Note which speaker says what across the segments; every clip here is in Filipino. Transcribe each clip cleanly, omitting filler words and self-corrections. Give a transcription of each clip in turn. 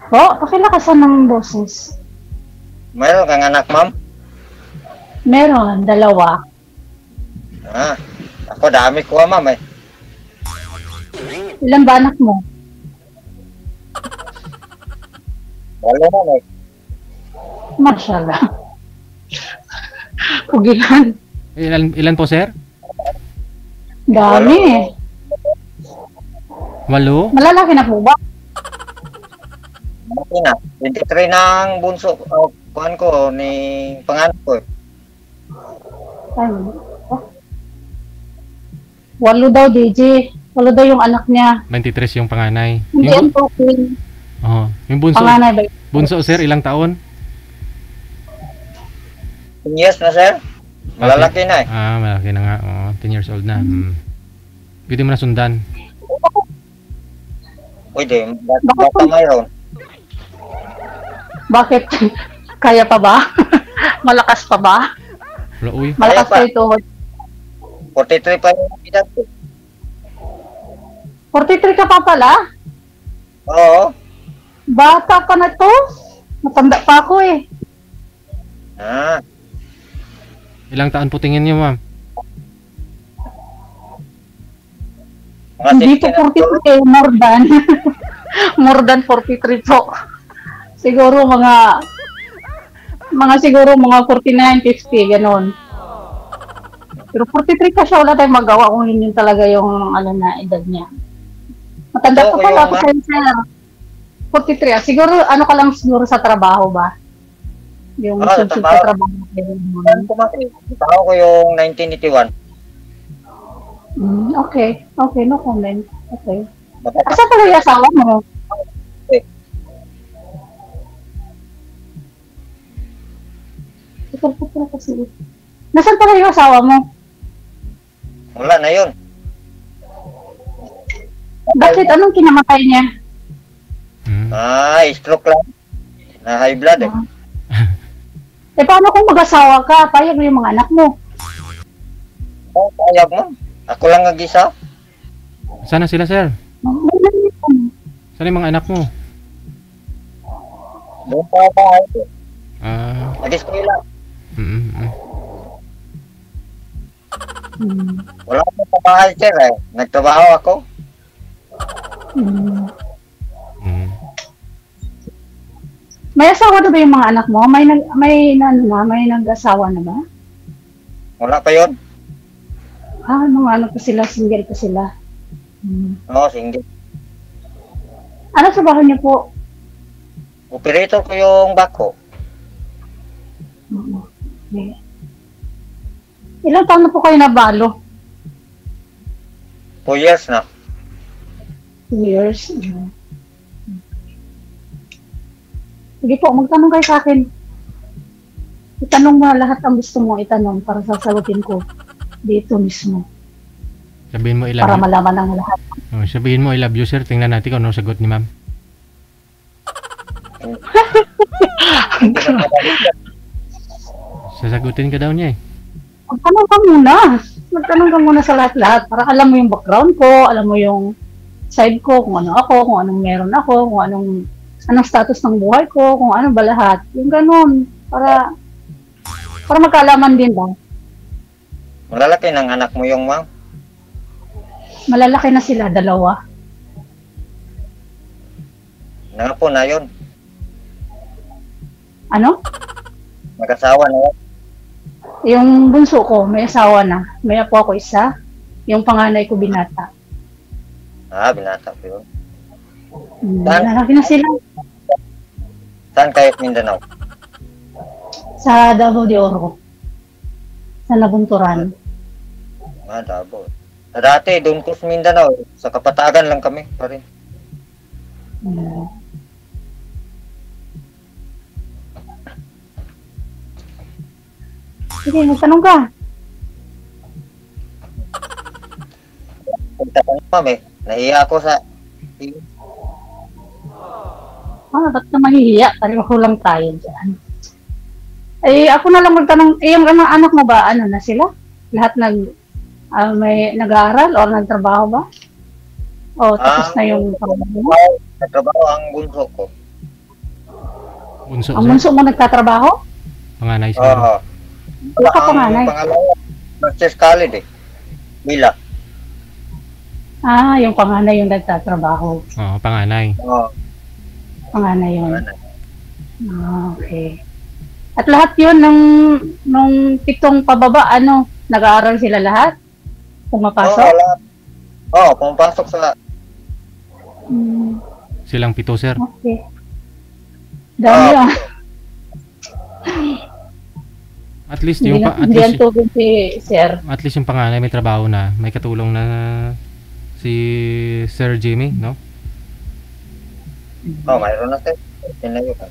Speaker 1: Po, pakilakasan ng boses.
Speaker 2: Mayroon kang anak, ma'am?
Speaker 1: Meron, dalawa.
Speaker 2: Ako dami ko, ma'am eh.
Speaker 1: Ilan ba anak mo?
Speaker 2: 8, ma'am eh.
Speaker 1: Mashallah. Pugihan.
Speaker 3: Ilan po, sir?
Speaker 1: Dami.
Speaker 3: 8?
Speaker 1: Malalaki na po ba?
Speaker 2: Malaki na. 23 ng bunso. Kuhan ko, ni pangalan ko eh.
Speaker 1: Ay, oh. 8 daw, DJ. 8 daw yung anak niya.
Speaker 3: 23 yung panganay.
Speaker 1: Hindi ang okay.
Speaker 3: Yung bunso.
Speaker 1: Panganay ba?
Speaker 3: Bunso, sir, ilang taon?
Speaker 2: 10 years na, sir. Malalaki na eh.
Speaker 3: Malaki na nga. 10 years old na. Pwede mo na sundan.
Speaker 2: Pwede. Baka mayroon.
Speaker 1: Bakit? Kaya pa ba? Malakas pa ba?
Speaker 3: Wala, uy.
Speaker 1: Malakas pa ito.
Speaker 2: 43 pa yung edad ko.
Speaker 1: 43 ka pa pala?
Speaker 2: Oo.
Speaker 1: Bata pa na to? Matanda pa ako eh.
Speaker 3: Ilang taon po tingin niyo, ma'am?
Speaker 1: Hindi po 43, more than. More than 43 po. Siguro mga siguro mga 49, 50, ganon. Pero 43 pa siya, wala tayong magawa kung yun talaga yung na edad niya. Matanda pa pala ako sir. 43, siguro ka lang siguro sa trabaho ba? Yung sa trabaho.
Speaker 2: Tao ko yung 1981.
Speaker 1: Okay, no comment. Okay. Asa pala yung asawa mo? Putol kasi. Nasaan pala yung asawa mo?
Speaker 2: Wala na yun.
Speaker 1: Bakit? Anong kinamatay niya?
Speaker 2: Stroke lang. Na high blood eh.
Speaker 1: Paano kung mag-asawa ka? Payag na yung mga anak mo.
Speaker 2: Payag mo. Ako lang nag-isa.
Speaker 3: Sana sila, sir? Sana yung mga anak mo?
Speaker 2: Doon pa ako bahay ko. Nag-eskwela. Wala ako sa bahay, sir eh. Nagtrabaho ako.
Speaker 1: May asawa na ba yung mga anak mo? May nag-asawa na ba?
Speaker 2: Wala pa yun.
Speaker 1: Mga pa sila, single pa sila.
Speaker 2: Oo, single.
Speaker 1: Ano sa bahay niyo po?
Speaker 2: Operator ko yung bako.
Speaker 1: Okay. Ilang taon na po kayo nabalo?
Speaker 2: 2 years na.
Speaker 1: 2 years? Sige po, magtanong kayo sa akin. Itanong mo lahat ang gusto mo itanong para sasagutin ko dito mismo.
Speaker 3: Sabihin mo I love
Speaker 1: para
Speaker 3: you.
Speaker 1: Malaman ng lahat.
Speaker 3: Sabihin mo I love you, sir. Tingnan natin kung ano sagot ni ma'am. Sasagutin ka daw niya eh.
Speaker 1: Magtanong ka muna sa lahat-lahat para alam mo yung background ko, alam mo yung side ko, kung ano ako, kung anong meron ako, kung anong status ng buhay ko, kung ano ba lahat. Yung ganun, para magkaalaman din ba?
Speaker 2: Malalaki ng anak mo yung ma'am?
Speaker 1: Malalaki na sila, 2.
Speaker 2: Nangapo na yun.
Speaker 1: Ano?
Speaker 2: Mag-asawa na yun.
Speaker 1: Yung bunso ko, may asawa na. May apo ako 1. Yung panganay ko binata.
Speaker 2: Binata ko yun.
Speaker 1: Malalaki na sila.
Speaker 2: Saan kayo Mindanao?
Speaker 1: Sa Davao de Oro. Sa Nabunturan.
Speaker 2: Davao. Dati, doon ko sa Mindanao. Sa Kapatagan lang kami pa rin.
Speaker 1: Sige, magtanong ka.
Speaker 2: Pagtanong ma'am eh. Nahiya ako sa...
Speaker 1: Ba't na mahihiya? Pareho lang tayo dyan. Ako na lang magtanong, yung anak mo ba, ano na sila? Lahat may nag-aaral o nagtrabaho ba? O tapos na yung trabaho mo?
Speaker 2: nagtatrabaho ang bunso ko.
Speaker 3: Bunso,
Speaker 1: Ang
Speaker 3: sir?
Speaker 1: bunso mo nagtatrabaho?
Speaker 3: Panganay siguro.
Speaker 2: Oo.
Speaker 1: Wala ka panganay.
Speaker 2: Ang pangalawa, Marches College eh. Bila.
Speaker 1: Ah, yung panganay yung nagtatrabaho.
Speaker 3: Oo, panganay.
Speaker 2: Oo.
Speaker 1: Panganay yun.
Speaker 2: Panganay.
Speaker 1: Ah, okay. At lahat yun nung 7 pababa, nag-aaral sila lahat? Pumapasok?
Speaker 2: Oo, lahat. Oo, pumapasok sa...
Speaker 1: Hmm,
Speaker 3: Silang 7, sir.
Speaker 1: okay. Dami ah.
Speaker 3: At least
Speaker 1: Hindi
Speaker 3: yung
Speaker 1: na, hindi yan tugod si Sir.
Speaker 3: at least yung panganay may trabaho na, may katulong na si Sir Jimmy, no?
Speaker 2: Oo, mayroon na sir. Tinayo ka.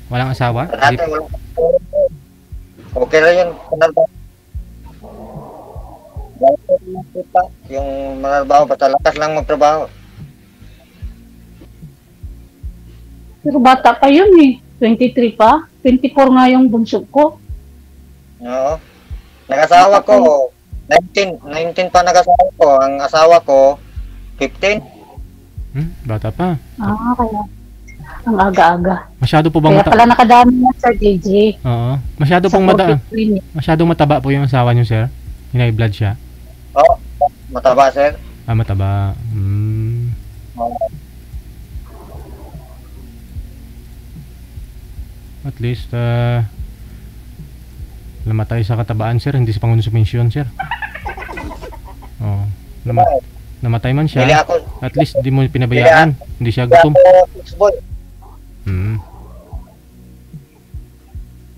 Speaker 3: Walang asawa?
Speaker 2: Dati wala. Okay lang yun. Yung mga trabaho, basta lakas lang magtrabaho.
Speaker 1: Pero bata pa yun eh. 23 pa. 24 nga yung bunso ko.
Speaker 2: Oo. Nag-asawa ko, 19 pa nag-asawa ko. Ang asawa ko, 15.
Speaker 3: Bata pa.
Speaker 1: Ah, kaya. Ang aga-aga.
Speaker 3: Masyado po bang
Speaker 1: Kaya pala nakadami na Sir JJ.
Speaker 3: Oo. Masyado
Speaker 1: Sa
Speaker 3: pong
Speaker 1: 43 niya.
Speaker 3: masyadong mataba po yung asawa niyo, sir. High blood siya.
Speaker 2: Oo, mataba sir.
Speaker 3: Ah, mataba.
Speaker 2: Oo.
Speaker 3: At least, namatay sa katabaan, sir. Hindi sa pangonsumisyon, sir. Oo. Namatay man
Speaker 2: Bili
Speaker 3: siya.
Speaker 2: ako.
Speaker 3: At least, hindi mo pinabayaan. Hindi siya
Speaker 2: Bili
Speaker 3: gutom.
Speaker 2: ako, boy.
Speaker 3: Hmm.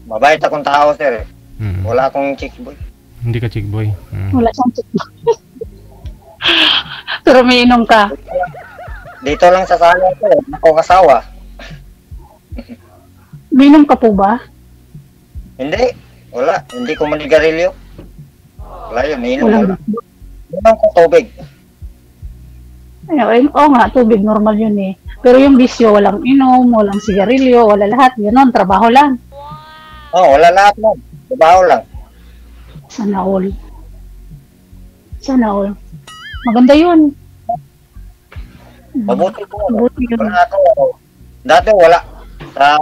Speaker 2: Mabait akong tao sir.
Speaker 3: Hmm.
Speaker 2: Wala akong chicks boy.
Speaker 3: Hindi ka chick boy. Hmm.
Speaker 1: Wala siyang check. Pero may inom ka.
Speaker 2: Dito lang sa sala ko, akong asawa.
Speaker 1: May inom ka po ba?
Speaker 2: Hindi. Wala. Hindi ko manigarilyo. Wala yun. Inom
Speaker 1: Walang
Speaker 2: wala. Inom ko tubig.
Speaker 1: Ayun, oo nga, tubig normal yun eh. Pero yung bisyo, walang inom, walang sigarilyo, wala lahat. Ganon, trabaho lang.
Speaker 2: Wala lahat mo. Trabaho lang.
Speaker 1: Sana all. Sana all. Maganda yun.
Speaker 2: Mabuti po.
Speaker 1: Mabuti yun.
Speaker 2: Wala ako. Dati wala. Sa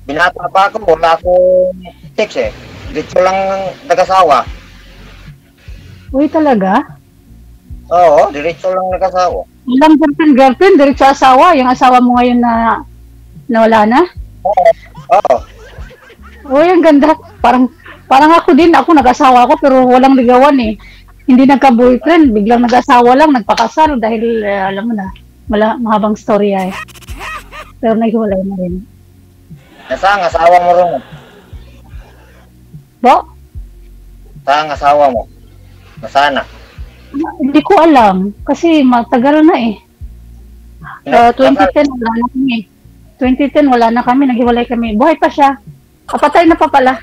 Speaker 2: binata pa ako, wala akong chicks eh. Dito lang nag-asawa.
Speaker 1: Uy, talaga?
Speaker 2: Oo, diretso lang nag-asawa.
Speaker 1: Walang girlfriend, diretso asawa. Yung asawa mo ngayon na wala na?
Speaker 2: Oo.
Speaker 1: Uy, ang ganda. Parang ako din, ako nag-asawa ako pero walang ligawan eh. Hindi nagka-boyfriend, biglang nag-asawa lang, nagpakasal dahil alam mo na, mahabang story ay. Pero naghiwalay na rin.
Speaker 2: Nasaan ang asawa mo rin?
Speaker 1: Bo?
Speaker 2: Saan ang asawa mo? Nasana?
Speaker 1: Hindi ko alam kasi matagal na eh. 2010 wala na kami. 2010 wala na kami, naghiwalay kami. Buhay pa siya. Patay na pa pala.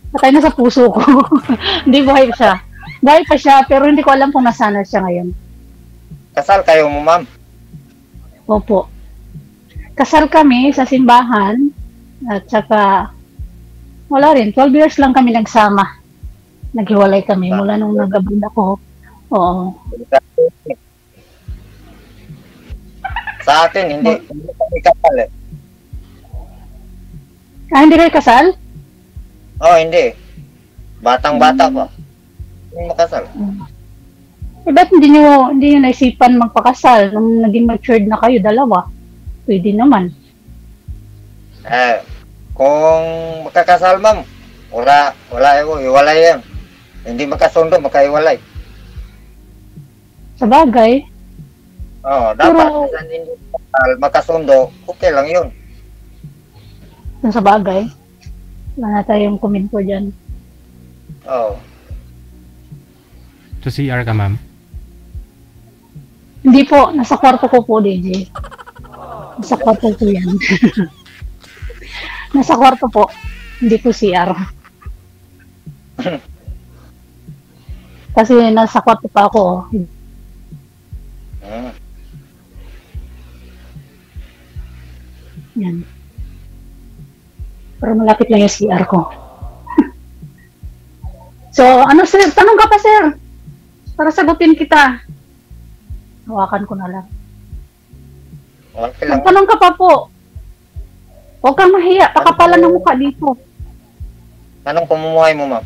Speaker 1: Patay na sa puso ko. Hindi buhay siya. Buhay pa siya pero hindi ko alam kung nasana siya ngayon.
Speaker 2: Kasal kayo mo, ma'am?
Speaker 1: Opo. Kasal kami sa simbahan at saka wala rin. 12 years lang kami nagsama. Naghiwalay kami mula nung nagaband ako. Oo.
Speaker 2: Sa akin, hindi kami kasal eh.
Speaker 1: Ah, hindi kayo kasal?
Speaker 2: Hindi. Batang-bata pa. Hindi makasal.
Speaker 1: Eh, ba't hindi nyo naisipan magpakasal nung naging matured na kayo, dalawa? Pwede naman.
Speaker 2: Kung magkakasal, ma'am, wala iwalay yan. Hindi makasundo, magkaiwalay.
Speaker 1: Sa bagay.
Speaker 2: Dapat hindi makasundo, okay lang yun.
Speaker 1: Sa bagay. Wala na tayong komento dyan.
Speaker 3: Sa CR ka, ma'am?
Speaker 1: Hindi po, nasa kwarto ko po, DJ. Nasa kwarto ko yan. Nasa kwarto po. Hindi po CR. Kasi nasa kwarto pa ako. Yan. Pero malapit lang yung CR ko. So, sir? Tanong ka pa, sir. Para sagutin kita. Hawakan ko na lang.
Speaker 2: Okay lang.
Speaker 1: Magtanong ka pa po. Huwag kang mahiya. Pakapalan ng mukha dito.
Speaker 2: Anong pamumuhay mo, ma'am?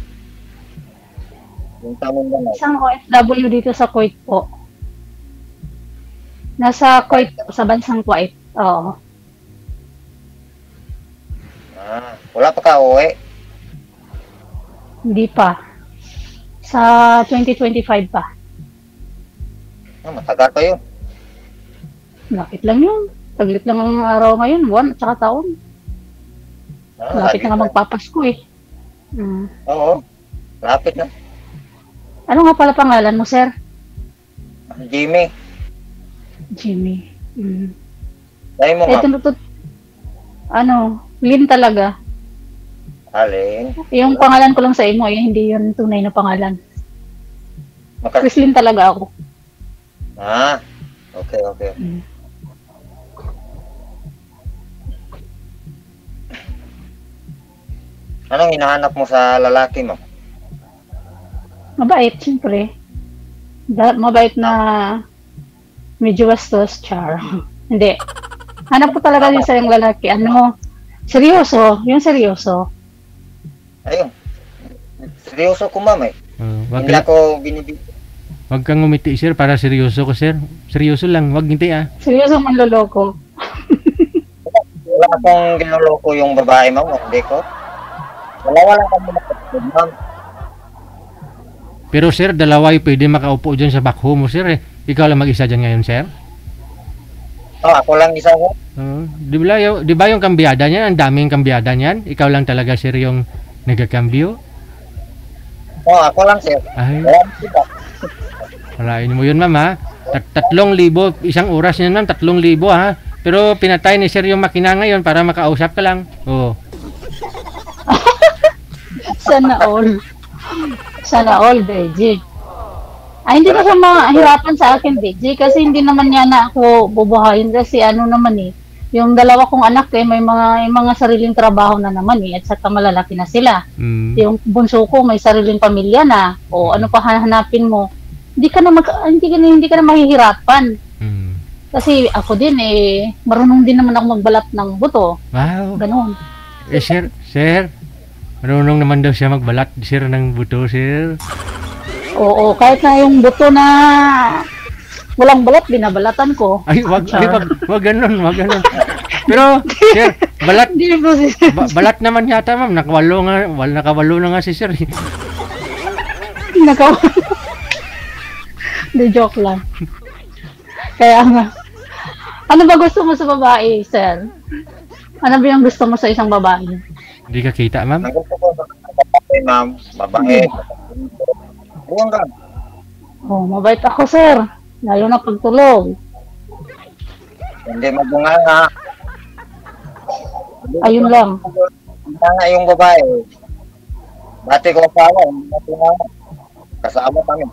Speaker 2: Yung tamang lang.
Speaker 1: Isang OFW dito sa Kuwait po. Nasa Kuwait, sa bansang Kuwait. Oo.
Speaker 2: Wala pa ka uwi?
Speaker 1: Hindi pa. Sa 2025 pa.
Speaker 2: Matagal pa yun.
Speaker 1: Lapit lang yun. Taglit lang ang araw ngayon. Buwan at saka taon. Lapit na nga magpapasko eh.
Speaker 2: Oo. Lapit na.
Speaker 1: Ano nga pala pangalan mo, sir?
Speaker 2: Jimmy.
Speaker 1: Jimmy.
Speaker 2: Dahil mo, ma'am.
Speaker 1: Lynn talaga.
Speaker 2: Alin?
Speaker 1: Yung pangalan ko lang sa imo, hindi yun tunay na pangalan. Chrislyn talaga ako.
Speaker 2: Okay. Anong hinahanap mo sa lalaki mo?
Speaker 1: Mabait, siyempre. Mabait na medyo bastos, char. Hindi. Hanap ko talaga din sa yung lalaki. Seryoso. Yung seryoso.
Speaker 2: Ayun. Seryoso ko, ma'am eh. Hindi ako binibigyan.
Speaker 3: Huwag kang umiti, sir, para seryoso ko, sir. Seryoso lang, wag ngiti ah.
Speaker 1: Seryoso manloloko.
Speaker 2: Wala akong ginuloko yung babae, ma'am. Hindi ko. Wala kami nakatulog, ma'am.
Speaker 3: Pero sir, dalawa yung pwede makaupo dyan sa backhoe mo, sir eh. Ikaw lang mag-isa dyan ngayon, sir?
Speaker 2: Ako lang isa ko.
Speaker 3: Di ba yung kambyada niyan? Ang daming kambyada niyan? Ikaw lang talaga, sir, yung nagkakambyo?
Speaker 2: Ako lang, sir.
Speaker 3: Ay. Walain mo yun, ma'am, ha? 3,000, isang oras niyan, ma'am, 3,000, ha? Pero pinatay ni sir yung makina ngayon para makausap ka lang.
Speaker 1: Sana all, Beji. Hindi na siya mahirapan sa akin, Beji, kasi hindi naman niya na ako bubuhayin kasi yung dalawa kong anak may mga sariling trabaho na naman at saka malalaki na sila. Yung bunso ko may sariling pamilya na. Ano pa hahanapin mo? Hindi ka na mahihirapan. Kasi ako din marunong din naman ako magbalat ng buto.
Speaker 3: Wow.
Speaker 1: Ganoon.
Speaker 3: Sir, marunong naman daw siya magbalat, sir, ng buto, sir.
Speaker 1: Oo, kahit na yung buto na walang balat, binabalatan ko.
Speaker 3: Ay, wag ganun. Pero, sir, balat naman yata, ma'am. Nakawalo na nga si sir.
Speaker 1: Hindi, joke lang. Kaya nga. Ano ba gusto mo sa babae, sir? Ano ba yung gusto mo sa isang babae?
Speaker 3: Hindi ka kita, ma'am?
Speaker 2: Ang gusto ko sa babae, ma'am. Babae. Buwan ka.
Speaker 1: Mabait ako, sir. Lalo na pagtulog.
Speaker 2: Hindi mabunganga.
Speaker 1: Ayun lang.
Speaker 2: Mabunganga yung babae. Dati ko pa ako. Mabunganga. Kasama kami.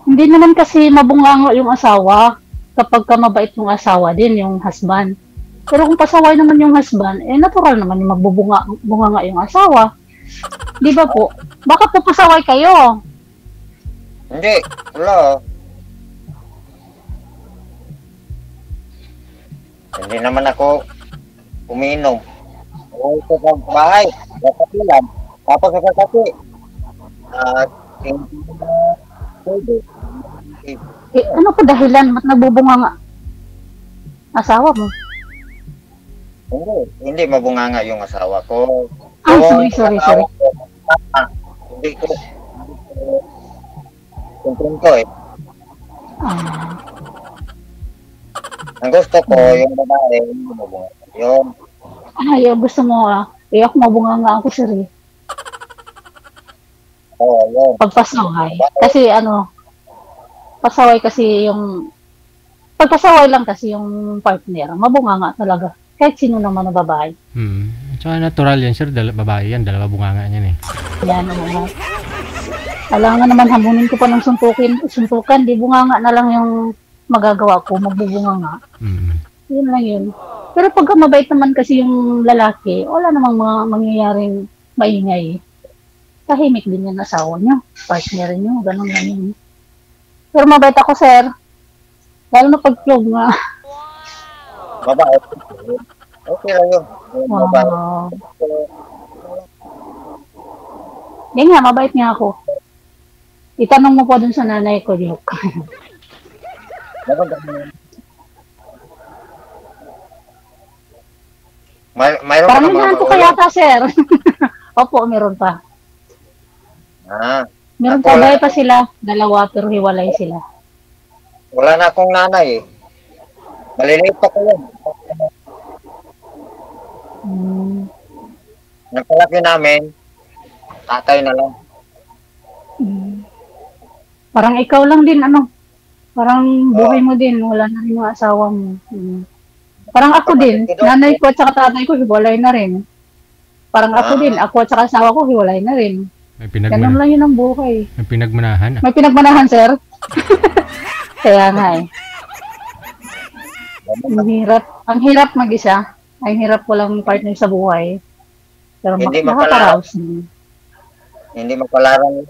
Speaker 1: Hindi naman kasi mabunganga yung asawa kapag ka mabait yung asawa din, yung husband. Pero kung pasaway naman yung husband, natural naman yung magbubunga yung asawa. Di ba po? Baka po pasaway kayo.
Speaker 2: Hindi. Wala. Hindi naman ako umiinom. Uwi ko sa bahay. Nakatilan. Tapos nakakati.
Speaker 1: Ano po dahilan? Ba't nagbubunga nga asawa mo?
Speaker 2: Hindi mabunganga yung asawa ko.
Speaker 1: Sorry.
Speaker 2: Hindi ko. Kumprin ko eh. Ang gusto ko, yung babae, yung mabunganga. Yun.
Speaker 1: Gusto mo ako mabunganga ako, sir eh.
Speaker 2: Yun.
Speaker 1: Pagpasaway. Kasi pasaway kasi pagpasaway lang kasi yung partner, mabunganga talaga. Kahit sino naman na babae.
Speaker 3: Tsaka natural yan, sir. Babae yan. Dalawa bunganga niyan eh.
Speaker 1: Yan naman. Kailangan naman hamunin ko pa ng suntukan. Di bunganga na lang yung magagawa ko. Magbubunganga. Yun lang yun. Pero pagka mabait naman kasi yung lalaki, wala namang mga mangyayaring maingay. Tahimik din yung asawa nyo. Partner nyo. Ganun lang yun. Pero mabait ako, sir. Lalo na pag vlog nga.
Speaker 2: Mabait. Okay lang yun. Mabait.
Speaker 1: Wow. Yan nga, mabait nga ako. Itanong mo po dun sa nanay ko, joke.
Speaker 2: Mayroon
Speaker 1: Parang
Speaker 2: ka naman
Speaker 1: hinahan ko kaya ta, sir. Opo, meron pa. Meron
Speaker 2: Ako
Speaker 1: pa,
Speaker 2: wala.
Speaker 1: bahay pa sila. Dalawa, pero hiwalay sila.
Speaker 2: Wala na akong nanay eh. Maliliit pa ko yun. Nagpalaki namin, tatay na lang.
Speaker 1: Parang ikaw lang din, ano? Parang buhay mo din, wala na rin yung asawa mo. Parang ako din, nanay ko at saka tatay ko, hiwalay na rin. Parang ako din, ako at saka asawa ko, hiwalay na rin.
Speaker 3: May
Speaker 1: Ganun lang yun ang buhay.
Speaker 3: May pinagmanahan.
Speaker 1: May pinagmanahan, sir? Kaya nga eh. Ang hirap mag-isa. Ang hirap walang partner sa buhay. Pero
Speaker 2: Hindi
Speaker 1: makakaraos.
Speaker 2: Hindi mapalaran yun.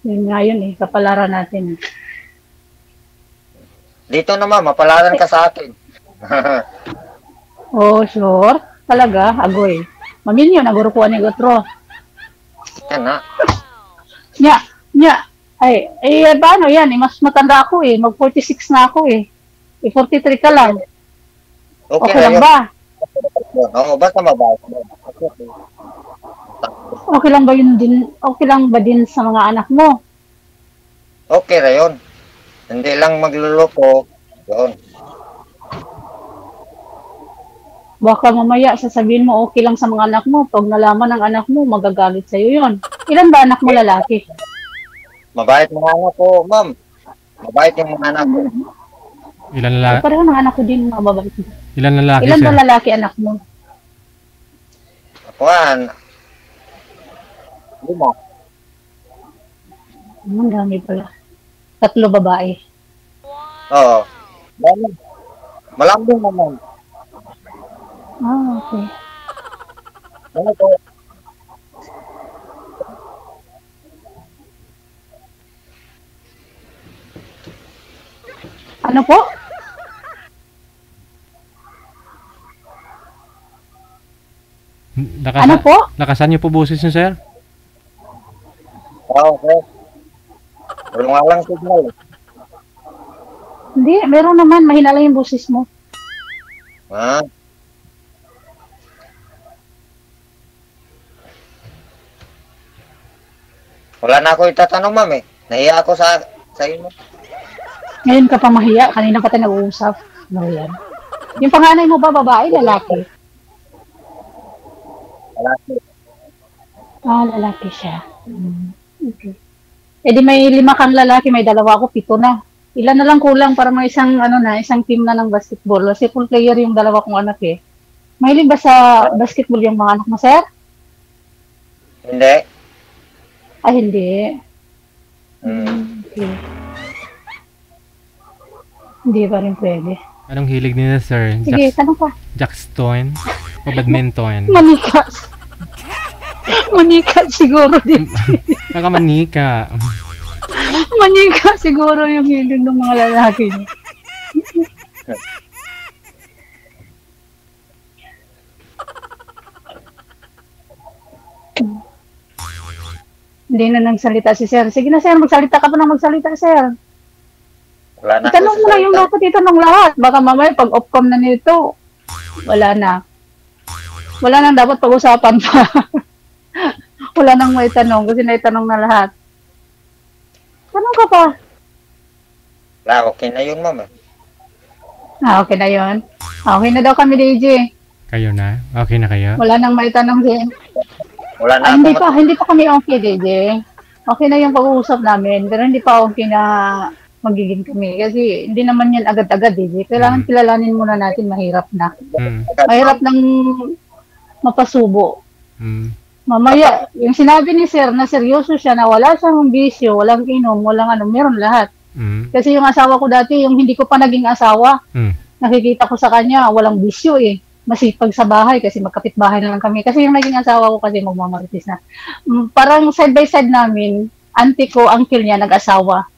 Speaker 1: Yun nga yun eh, kapalaran natin.
Speaker 2: Dito naman, mapalaran ka sa akin.
Speaker 1: Oh, sure. Talaga, agoy. Maminyo, nagurukuan ni Gotro.
Speaker 2: Yan na.
Speaker 1: Nya. Ay, paano yan? Mas matanda ako eh. Mag-46 na ako eh. 43 ka lang. Okay
Speaker 2: na
Speaker 1: lang
Speaker 2: yun.
Speaker 1: ba?
Speaker 2: Oo, basta mabait.
Speaker 1: Okay lang ba yun din? Okay lang ba din sa mga anak mo?
Speaker 2: Okay na yun. Hindi lang magluloko. Yun.
Speaker 1: Baka mamaya sasabihin mo okay lang sa mga anak mo. Pag nalaman ng anak mo, magagalit sa'yo yun. Ilan ba anak mo lalaki?
Speaker 2: Mabait mga anak ko, ma'am. Mabait yung mga anak ko.
Speaker 3: Ilan lalaki?
Speaker 1: Pareho ng anak ko din, mga babae.
Speaker 3: Ilan lalaki,
Speaker 1: Ilan
Speaker 3: sir?
Speaker 1: ba lalaki anak mo?
Speaker 2: Kuhan. Lima.
Speaker 1: Ang dami pala. 3 babae.
Speaker 2: Oo. Malambing naman.
Speaker 1: Ah, okay.
Speaker 2: Ano po?
Speaker 1: Ano po? Ano po?
Speaker 3: Lakasan niyo po boses niyo, sir?
Speaker 2: Oo, okay. Wala nga lang signal.
Speaker 1: Hindi, meron naman. Mahina lang yung boses mo.
Speaker 2: Ha? Wala na ako itatanong, ma'am eh. Nahiya ako sa inyo.
Speaker 1: Ngayon ka pa mahiya. Kanina pa tayo nag-uusap. Ano yan? Yung panganay mo ba, babae, lalaki?
Speaker 2: Lalaki.
Speaker 1: Ah, lalaki siya. Okay. Eh di may 5 kang lalaki, may 2 ako, 7 na. Ilan na lang kulang para may isang, isang team na ng basketball. Kasi full player yung 2 kong anak eh. Mahilig ba sa basketball yung mga anak mo, sir?
Speaker 2: Hindi.
Speaker 1: Ay, hindi. Okay. Hindi pa rin pwede.
Speaker 3: Anong hilig nila, sir?
Speaker 1: Sige, tanong pa.
Speaker 3: Jackstone o badminton?
Speaker 1: Manika. Manika siguro din.
Speaker 3: Nakamanika.
Speaker 1: Manika siguro yung hilig ng mga lalaki niya. Hindi na nagsalita si sir. Sige na sir, magsalita ka pa na magsalita sir.
Speaker 2: Wala na
Speaker 1: Itanong mo na yung dapat itanong lahat. Baka mamaya pag off-cam na nito, wala na. Wala nang dapat pag-usapan pa. Wala nang may tanong kasi naitanong na lahat. Tanong ka pa.
Speaker 2: Wala, okay na yun, ma'am.
Speaker 1: Ah, okay na yun. Okay na daw kami, DJ.
Speaker 3: Kayo na? Okay na kayo?
Speaker 1: Wala nang may tanong din.
Speaker 2: Wala na
Speaker 1: Ay,
Speaker 2: ako.
Speaker 1: hindi pa kami okay, DJ. Okay na yung pag-uusap namin, pero hindi pa okay na magiging kami. Kasi hindi naman yan agad-agad, DJ. Kailangan kilalanin muna natin, mahirap na. Mahirap nang mapasubo. Mamaya, yung sinabi ni Sir na seryoso siya na wala siyang bisyo, walang inom, walang meron lahat. Kasi yung asawa ko dati, yung hindi ko pa naging asawa, nakikita ko sa kanya, walang bisyo eh. Masipag sa bahay kasi magkapit bahay na lang kami. Kasi yung naging asawa ko kasi magmamaritis na. Parang side by side namin, auntie ko, uncle niya, nag-asawa.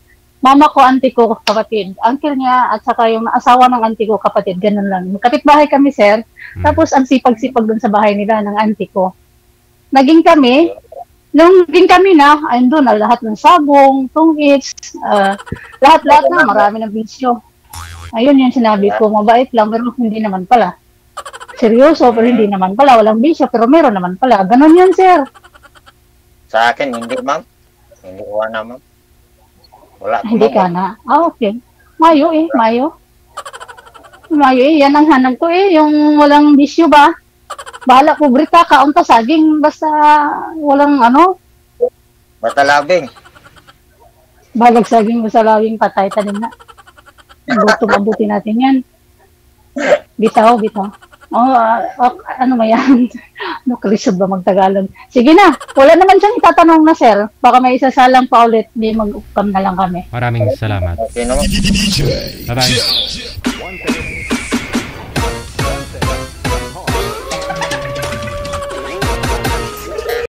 Speaker 1: Mama ko, auntie ko, kapatid. Uncle niya at saka yung asawa ng auntie ko, kapatid. Ganun lang. Kapitbahay kami, sir. Tapos ang sipag-sipag dun sa bahay nila ng auntie ko. Naging kami, nung naging kami na, ayun doon, lahat ng sabong, tungits, lahat-lahat na, marami ng bisyo. Ayun yung sinabi ko, mabait lang, pero hindi naman pala. Seryoso, pero hindi naman pala. Walang bisyo, pero meron naman pala. Ganon yun, sir.
Speaker 2: Sa akin, hindi, ma'am. Hindi ko na, ma'am. Wala.
Speaker 1: Hindi ka na. Okay. Mayo eh, mayo. Mayo eh, yan ang hanap ko eh. Yung walang bisyo ba? Bahala ko, brita, kaunta saging, basta walang ano.
Speaker 2: Basta labing.
Speaker 1: Balag saging, basta lawing patay, tanim na. Mabuti natin yan. Bitaw. Ano ba yan? Ano, kalisod ba magtagalog? Sige na, wala naman siyang itatanong na, sir. Baka may isasalang pa ulit, hindi mag-ukam na lang kami.
Speaker 3: Maraming salamat.
Speaker 2: Okay naman.
Speaker 3: Bye-bye.